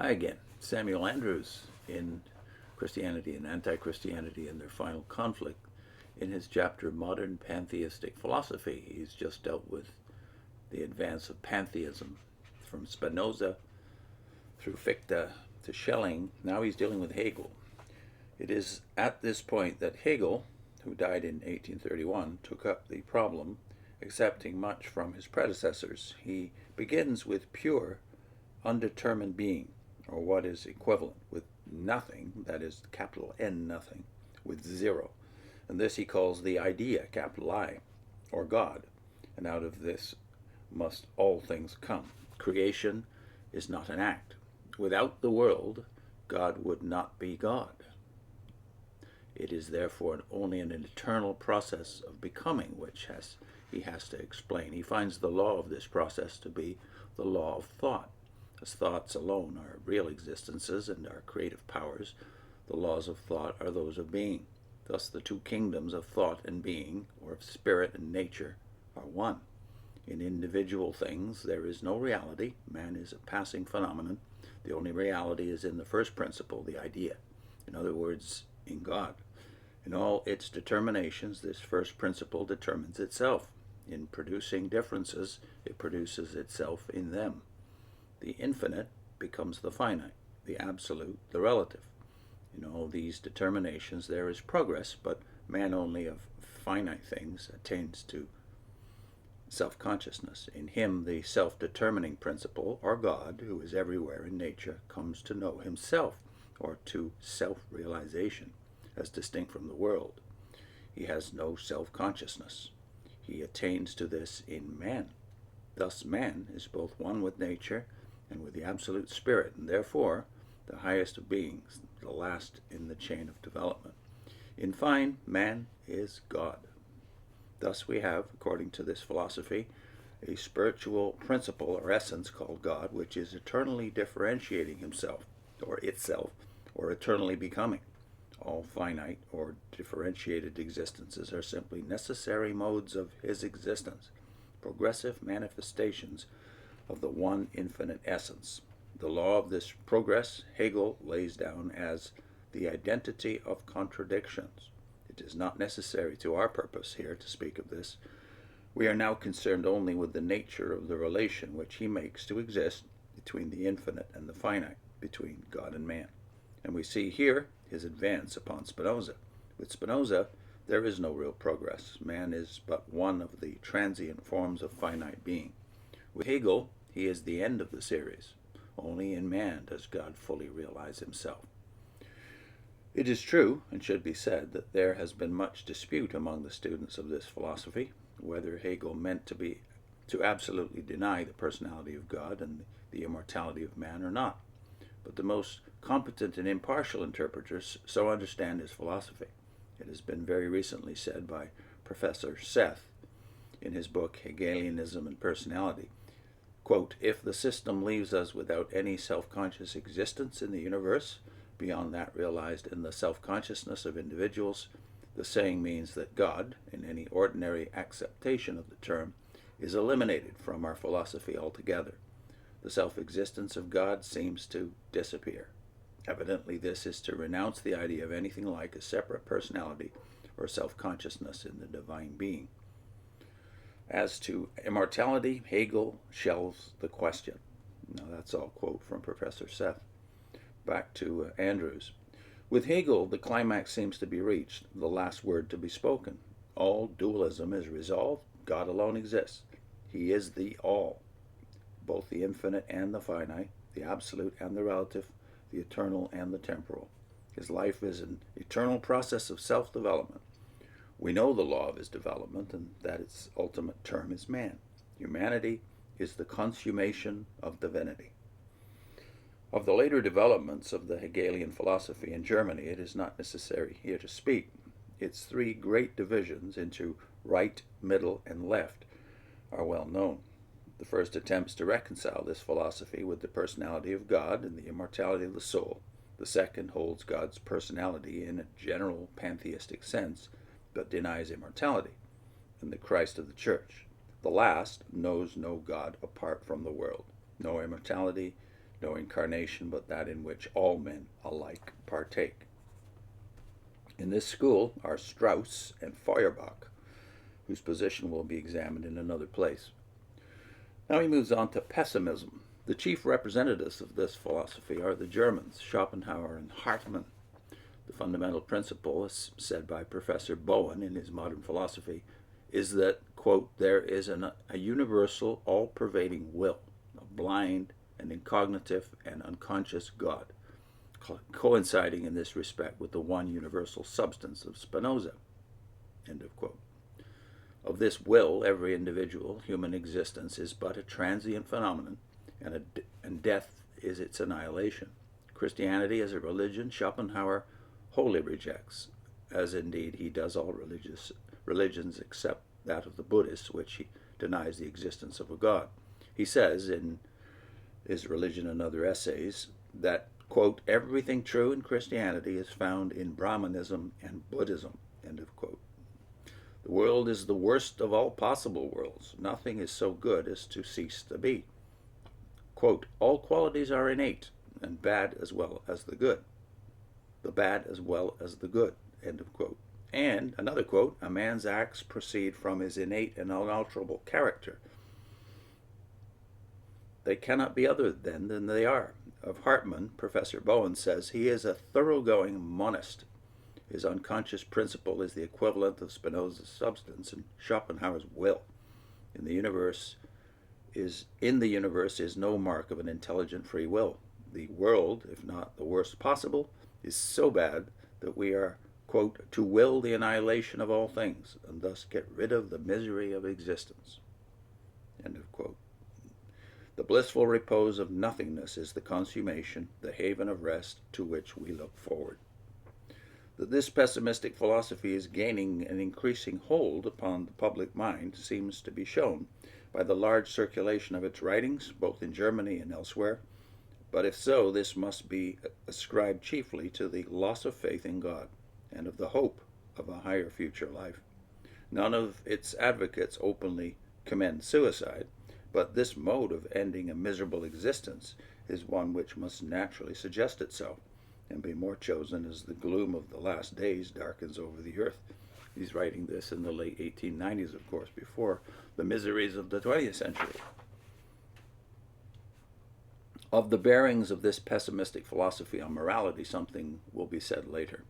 Hi again. Samuel Andrews in Christianity and Anti-Christianity and Their Final Conflict. In his chapter, Modern Pantheistic Philosophy, he's just dealt with the advance of pantheism from Spinoza through Fichte to Schelling. Now he's dealing with Hegel. It is at this point that Hegel, who died in 1831, took up the problem, accepting much from his predecessors. He begins with pure, undetermined being, or what is equivalent with nothing, that is capital N nothing, with zero. And this he calls the idea, capital I, or God. And out of this must all things come. Creation is not an act. Without the world, God would not be God. It is therefore only an eternal process of becoming which he has to explain. He finds the law of this process to be the law of thought. As thoughts alone are real existences and are creative powers, the laws of thought are those of being. Thus the two kingdoms of thought and being, or of spirit and nature, are one. In individual things there is no reality. Man is a passing phenomenon. The only reality is in the first principle, the idea. In other words, in God. In all its determinations, this first principle determines itself. In producing differences, it produces itself in them. The infinite becomes the finite, the absolute, the relative. In all these determinations there is progress, but man only of finite things attains to self-consciousness. In him the self-determining principle, or God, who is everywhere in nature, comes to know himself, or to self-realization, as distinct from the world. He has no self-consciousness. He attains to this in man. Thus man is both one with nature and with the absolute spirit, and therefore the highest of beings, the last in the chain of development. In fine, man is God. Thus we have, according to this philosophy, a spiritual principle or essence called God, which is eternally differentiating himself, or itself, or eternally becoming. All finite or differentiated existences are simply necessary modes of his existence, progressive manifestations of the one infinite essence. The law of this progress Hegel lays down as the identity of contradictions. It is not necessary to our purpose here to speak of this. We are now concerned only with the nature of the relation which he makes to exist between the infinite and the finite, between God and man. And we see here his advance upon Spinoza. With Spinoza, there is no real progress. Man is but one of the transient forms of finite being. With Hegel, he is the end of the series. Only in man does God fully realize himself. It is true, and should be said, that there has been much dispute among the students of this philosophy, whether Hegel meant to absolutely deny the personality of God and the immortality of man or not. But the most competent and impartial interpreters so understand his philosophy. It has been very recently said by Professor Seth in his book Hegelianism and Personality, quote, "If the system leaves us without any self-conscious existence in the universe, beyond that realized in the self-consciousness of individuals, the saying means that God, in any ordinary acceptation of the term, is eliminated from our philosophy altogether. The self-existence of God seems to disappear. Evidently this is to renounce the idea of anything like a separate personality or self-consciousness in the divine being. As to immortality, Hegel shelves the question." Now that's all quote from Professor Seth. Back to Andrews. With Hegel, the climax seems to be reached, the last word to be spoken. All dualism is resolved. God alone exists. He is the all, both the infinite and the finite, the absolute and the relative, the eternal and the temporal. His life is an eternal process of self-development. We know the law of his development, and that its ultimate term is man. Humanity is the consummation of divinity. Of the later developments of the Hegelian philosophy in Germany, it is not necessary here to speak. Its three great divisions into right, middle, and left are well known. The first attempts to reconcile this philosophy with the personality of God and the immortality of the soul. The second holds God's personality in a general pantheistic sense, but denies immortality, and the Christ of the Church. The last knows no God apart from the world, no immortality, no incarnation but that in which all men alike partake. In this school are Strauss and Feuerbach, whose position will be examined in another place. Now he moves on to pessimism. The chief representatives of this philosophy are the Germans, Schopenhauer and Hartmann. The fundamental principle, as said by Professor Bowen in his Modern Philosophy, is that, quote, there is a universal, all-pervading will, a blind and incognitive and unconscious God, coinciding in this respect with the one universal substance of Spinoza, end of quote. Of this will, every individual human existence is but a transient phenomenon, and death is its annihilation. Christianity as a religion, Schopenhauer wholly rejects, as indeed he does all religions except that of the Buddhists, which he denies the existence of a God. He says in his Religion and Other Essays that, quote, everything true in Christianity is found in Brahmanism and Buddhism, end of quote. The world is the worst of all possible worlds. Nothing is so good as to cease to be. Quote, all qualities are innate, and bad as well as the good. The bad as well as the good, end of quote. And, another quote, a man's acts proceed from his innate and unalterable character. They cannot be other than they are. Of Hartmann, Professor Bowen says he is a thoroughgoing monist. His unconscious principle is the equivalent of Spinoza's substance and Schopenhauer's will. In the universe is no mark of an intelligent free will. The world, if not the worst possible, is so bad that we are, quote, to will the annihilation of all things, and thus get rid of the misery of existence, end of quote. The blissful repose of nothingness is the consummation, the haven of rest to which we look forward. That this pessimistic philosophy is gaining an increasing hold upon the public mind seems to be shown by the large circulation of its writings, both in Germany and elsewhere. But if so, this must be ascribed chiefly to the loss of faith in God and of the hope of a higher future life. None of its advocates openly commend suicide, but this mode of ending a miserable existence is one which must naturally suggest itself and be more chosen as the gloom of the last days darkens over the earth. He's writing this in the late 1890s, of course, before the miseries of the 20th century. Of the bearings of this pessimistic philosophy on morality, something will be said later.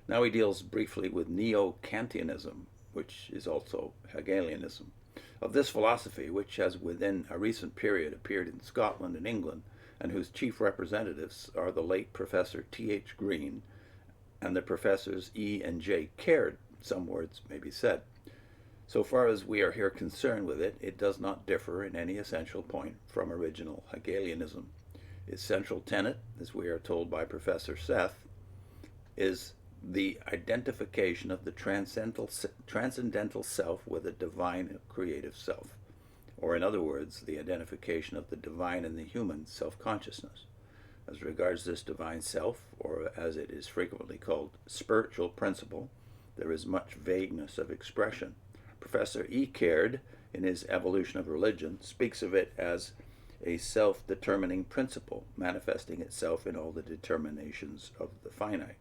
Now he deals briefly with neo-Kantianism, which is also Hegelianism. Of this philosophy, which has within a recent period appeared in Scotland and England, and whose chief representatives are the late Professor T.H. Green and the Professors E. and J. Caird, some words may be said. So far as we are here concerned with it, it does not differ in any essential point from original Hegelianism. Its central tenet, as we are told by Professor Seth, is the identification of the transcendental self with a divine creative self, or in other words, the identification of the divine and the human self-consciousness. As regards this divine self, or as it is frequently called, spiritual principle, there is much vagueness of expression. Professor E. Caird, in his Evolution of Religion, speaks of it as a self-determining principle, manifesting itself in all the determinations of the finite.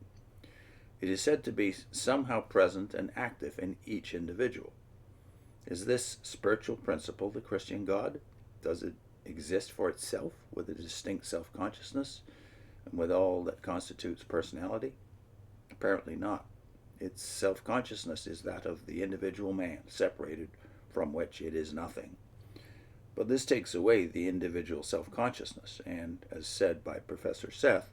It is said to be somehow present and active in each individual. Is this spiritual principle the Christian God? Does it exist for itself with a distinct self-consciousness and with all that constitutes personality? Apparently not. Its self-consciousness is that of the individual man, separated from which it is nothing. But this takes away the individual self-consciousness, and, as said by Professor Seth,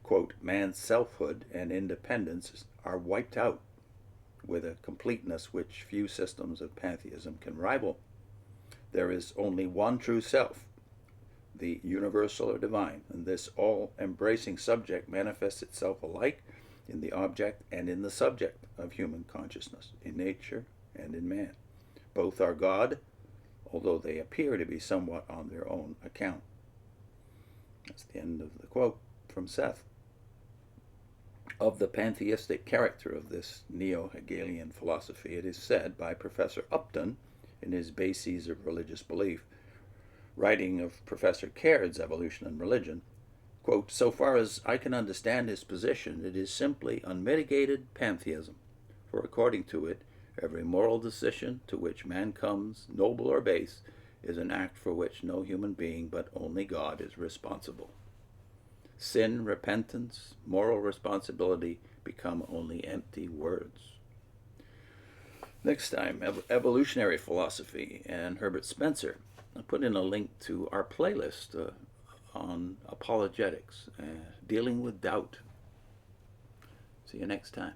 quote, man's selfhood and independence are wiped out with a completeness which few systems of pantheism can rival. There is only one true self, the universal or divine, and this all-embracing subject manifests itself alike in the object and in the subject of human consciousness, in nature and in man. Both are God, although they appear to be somewhat on their own account. That's the end of the quote from Seth. Of the pantheistic character of this neo-Hegelian philosophy, it is said by Professor Upton in his Bases of Religious Belief, writing of Professor Caird's Evolution and Religion, quote, "So far as I can understand his position, it is simply unmitigated pantheism, for according to it, every moral decision to which man comes, noble or base, is an act for which no human being but only God is responsible. Sin, repentance, moral responsibility become only empty words." Next time, evolutionary philosophy and Herbert Spencer. I put in a link to our playlist on apologetics, dealing with doubt. See you next time.